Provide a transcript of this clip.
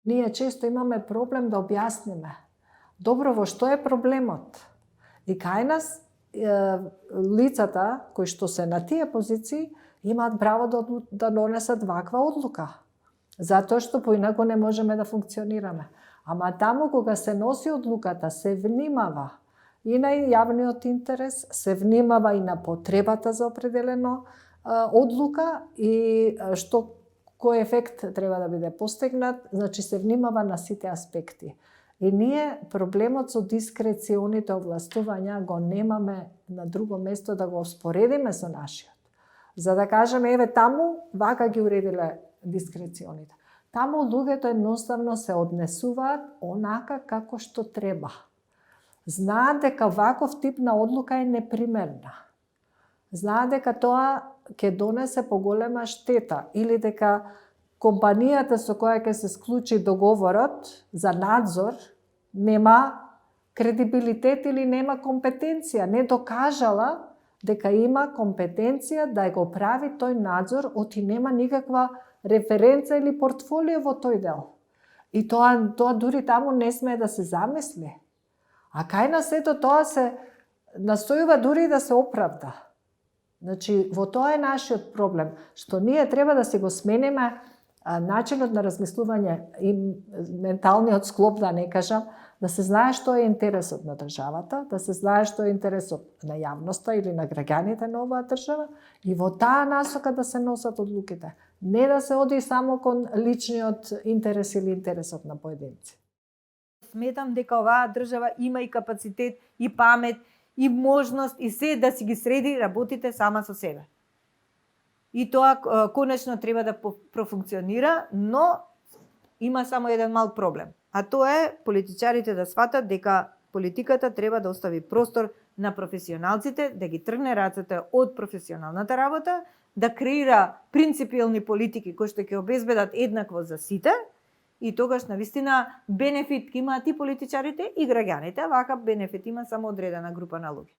Ние често имаме проблем да објасниме. Добро, во што е проблемот? И кај нас лицата кои што се на тие позиции имаат право да донесат ваква одлука. Затоа што поинаку не можеме да функционираме. Ама таму кога се носи одлуката, се внимава и на јавниот интерес, се внимава и на потребата за определено одлука и кој ефект треба да биде постигнат, значи се внимава на сите аспекти. И ние проблемот со дискреционите овластувања го немаме на друго место да го споредиме со нашиот. За да кажеме, еве таму вака ги уредиле дискреционите. Таму луѓето едноставно се однесуваат онака како што треба. Знаат дека ваков тип на одлука е непримерна. Знаат дека тоа ќе донесе поголема штета или дека компанијата со која ќе се склучи договорот за надзор нема кредибилитет или нема компетенција, не докажала дека има компетенција да го прави тој надзор, оти нема никаква референца или портфолио во тој дел. И тоа дури таму не смее да се замисли. А кај нас ето тоа се настојува дури да се оправда. Значи, во тоа е нашиот проблем, што ние треба да си го смениме начинот на размислување и менталниот склоп, да не кажам, да се знае што е интересот на државата, да се знае што е интересот на јавноста или на граѓаните на оваа држава и во таа насока да се носат одлуките. Не да се оди само кон личниот интерес или интересот на поединци. Сметам дека оваа држава има и капацитет, и памет, и можност, и се да си ги среди работите сама со себе. И тоа конечно треба да профункционира, но има само еден мал проблем. А тоа е политичарите да сватат дека политиката треба да остави простор на професионалците, да ги тргне рацете од професионалната работа, да креира принципиални политики кои што ќе обезбедат еднакво за сите, и тогаш навистина бенефит ќе имаат и политичарите и граѓаните, а вака бенефит има само одредена група на луѓе.